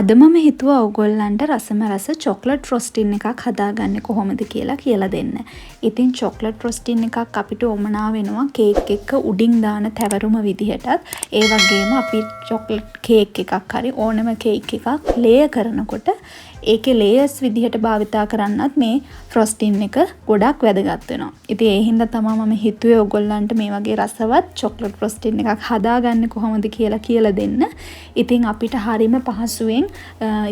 අද මම හිතුවා ඔයගොල්ලන්ට රසම රස චොක්ලට් ෆ්‍රොස්ටින් එකක් හදාගන්නේ කොහොමද කියලා දෙන්න. ඉතින් චොක්ලට් ෆ්‍රොස්ටින් එකක් අපිට උවමනා වෙනවා කේක් එක උඩින් දාන තැවරුම විදිහටත්. ඒ වගේම අපි චොක්ලට් කේක් එකක් හරි ඕනම කේක් එකක් ලේයර් කරනකොට ඒකේ ලේයර්ස් විදිහට භාවිතා කරන්නත් මේ ෆ්‍රොස්ටින් එක ගොඩක් වැදගත් වෙනවා. ඉතින් ඒ හින්දා තමයි මම හිතුවේ ඔයගොල්ලන්ට මේ වගේ රසවත් චොක්ලට් ෆ්‍රොස්ටින් එකක් හදාගන්නේ කොහොමද කියලා දෙන්න. ඉතින් අපිට හරිම පහසුවෙන්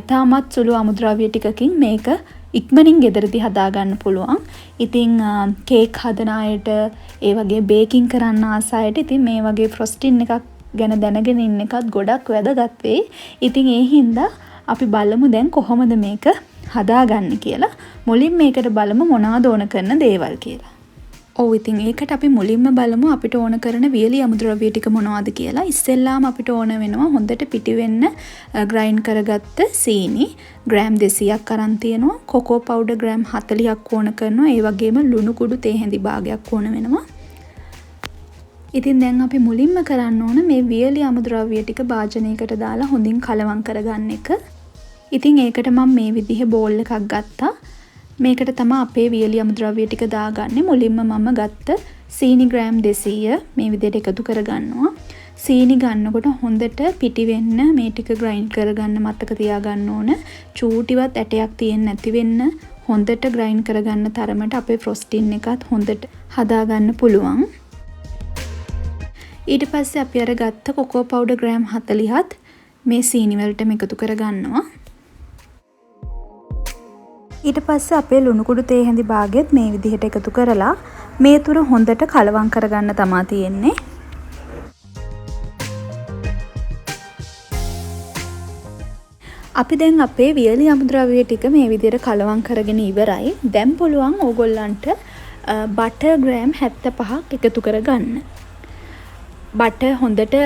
ඉතාමත් සුළු අමුද්‍රව්‍ය ටිකකින් මේක ඉක්මනින් ගෙදරදී හදාගන්න පුළුවන්. ඉතින් කේක් හදන අයට ඒ වගේ බේකින් කරන්න ආස අයට ඉතින් මේ වගේ ෆ්‍රොස්ටින් එකක් ගැන දැනගෙන ඉන්න එකත් ගොඩක් වැදගත් වෙයි. ඉතින් ඒ හින්දා අපි බලමු දැන් කොහොමද මේක හදාගන්නේ කියලා. මුලින් මේකට බලමු මොනවද ඕන කරන දේවල් කියලා. ඔව් ඉතින් ඒකට අපි මුලින්ම බලමු අපිට ඕන කරන වියලි අමුද්‍රව්‍ය ටික මොනවද කියලා. ඉස්සෙල්ලාම අපිට ඕන වෙනවා හොඳට පිටි වෙන්න ග්‍රයින්ඩ් කරගත්ත සීනි ග්‍රෑම් 200ක් අරන් තියෙනවා. කොකෝ පවුඩර් ග්‍රෑම් 40ක් ඕන කරනවා. ඒ වගේම ලුණු කුඩු තේ හැඳි භාගයක් ඕන වෙනවා. ඉතින් දැන් අපි මුලින්ම කරන්න ඕන මේ වියලි අමුද්‍රව්‍ය ටික භාජනයකට දාලා හොඳින් කලවම් කරගන්න එක. ඉතින් ඒකට මම මේ විදිහේ බෝල් එකක් ගත්තා. මේකට තමයි අපේ වියලි අමුද්‍රව්‍ය ටික දාගන්නේ. මුලින්ම මම ගත්ත සීනි ග්‍රෑම් 200 මේ විදිහට එකතු කරගන්නවා. සීනි ගන්නකොට හොඳට පිටි වෙන්න මේ ටික ග්‍රයින්ඩ් කරගන්න මතක තියාගන්න ඕන. චූටිවත් ඇටයක් තියෙන්නේ නැති වෙන්න හොඳට ග්‍රයින්ඩ් කරගන්න තරමට අපේ ෆ්‍රොස්ටින් එකත් හොඳට හදාගන්න පුළුවන්. ඊට පස්සේ අපි අර ගත්ත කොකෝ පවුඩර් ග්‍රෑම් 40ත් මේ සීනි වලටම එකතු කරගන්නවා. ඊට පස්සේ අපේ ලුණු කුඩු තේ හැඳි භාගයත් මේ විදිහට එකතු කරලා මේ තුර හොඳට කලවම් කරගන්න තමයි තියෙන්නේ. අපි දැන් අපේ වියලි අමුද්‍රව්‍ය ටික මේ විදිහට කලවම් කරගෙන ඉවරයි. දැන් පුළුවන් ඕගොල්ලන්ට බටර් ග්‍රෑම් 75ක් එකතු කරගන්න. බටර් හොඳට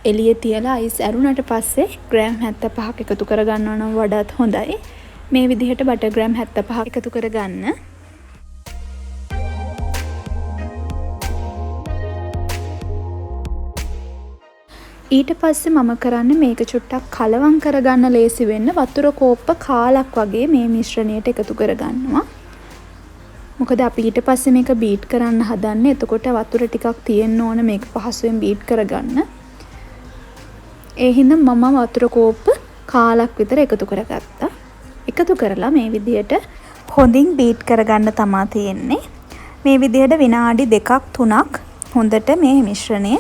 එළියේ තියලා අයිස් ඇරුණට පස්සේ ග්‍රෑම් 75ක් එකතු කරගන්නවා නම් වඩාත් හොඳයි. මේ විදිහට බටර් ග්‍රෑම් 75ක් එකතු කරගන්න. ඊට පස්සේ මම කරන්නේ මේක චුට්ටක් කලවම් කරගන්න ලේසි වෙන්න වතුර කෝප්ප කාලක් වගේ මේ මිශ්‍රණයට එකතු කරගන්නවා. මොකද අපි ඊට පස්සේ මේක බීට් කරන්න හදන්නේ. එතකොට වතුර ටිකක් තියෙන්න ඕන මේක පහසුවෙන් බීට් කරගන්න. ඒ හින්දා මම වතුර කෝප්ප කාලක් විතර එකතු කරගත්තා. එකතු කරලා මේ විදිහට හොඳින් බීට් කරගන්න තමයි තියෙන්නේ. මේ විදිහට විනාඩි 2ක් 3ක් හොඳට මේ මිශ්‍රණය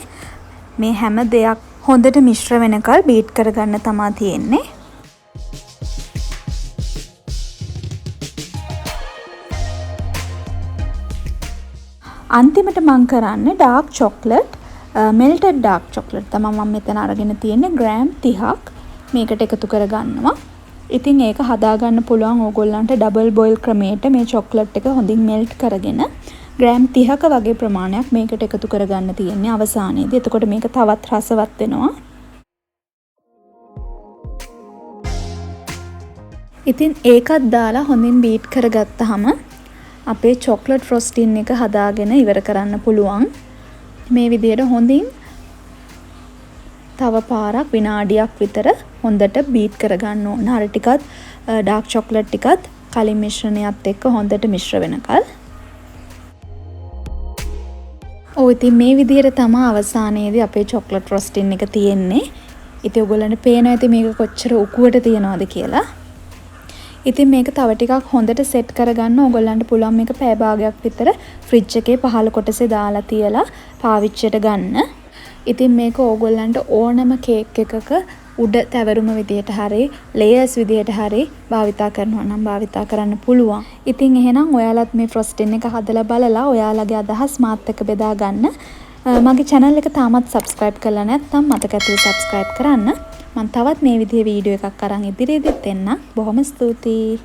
මේ හැම දෙයක් හොඳට මිශ්‍ර වෙනකල් බීට් කරගන්න තමයි තියෙන්නේ. අන්තිමට මම කරන්නේ ඩාර්ක් චොක්ලට් මෙල්ටඩ් ඩාර්ක් චොක්ලට් තමයි මම මෙතන අරගෙන තියෙන්නේ ග්‍රෑම් 30ක් මේකට එකතු කරගන්නවා. ඉතින් ඒක හදාගන්න පුළුවන් ඕගොල්ලන්ට ඩබල් බොයිල් ක්‍රමයට මේ චොක්ලට් එක හොඳින් මෙල්ට් කරගෙන ග්‍රෑම් 30ක වගේ ප්‍රමාණයක් මේකට එකතු කරගන්න තියෙන්නේ අවසානයේදී. එතකොට මේක තවත් රසවත් වෙනවා. ඉතින් ඒකත් දාලා හොඳින් බීට් කරගත්තාම අපේ චොක්ලට් ෆ්‍රොස්ටින් එක හදාගෙන ඉවර කරන්න පුළුවන්. මේ විදිහට හොඳින් තව පාරක් විනාඩියක් විතර හොඳට බීට් කරගන්න ඕන. අර ටිකත් ඩාර්ක් චොක්ලට් ටිකත් කලින් මිශ්‍රණයත් එක්ක හොඳට මිශ්‍ර වෙනකල්. ඔව් ඉතින් මේ විදිහට තමයි අවසානයේදී අපේ චොක්ලට් ෆ්‍රොස්ටින් එක තියෙන්නේ. ඉතින් ඔයගොල්ලන්ට පේනවා ඇති මේක කොච්චර උකුවට තියනවද කියලා. ඉතින් මේක තව ටිකක් හොඳට සෙට් කරගන්න ඕගොල්ලන්ට පුළුවන් මේක පැය භාගයක් විතර ෆ්‍රිජ් එකේ පහළ කොටසේ දාලා තියලා පාවිච්චියට ගන්න. ඉතින් මේක ඕගොල්ලන්ට ඕනම කේක් එකක උඩ තැවරුම විදියට හරි ලේයර්ස් විදියට හරි භාවිතා කරනවා නම් භාවිතා කරන්න පුළුවන්. ඉතින් එහෙනම් ඔයාලත් මේ ෆ්‍රොස්ටින් එක හදලා බලලා ඔයාලගේ අදහස් මාත් එක්ක බෙදා ගන්න. මගේ channel එක තාමත් subscribe කරලා නැත්නම් මතක ඇතුව subscribe කරන්න. මම තවත් මේ විදිහේ වීඩියෝ එකක් අරන් ඉදිරියේදීත් එන්න. බොහොම ස්තුතියි.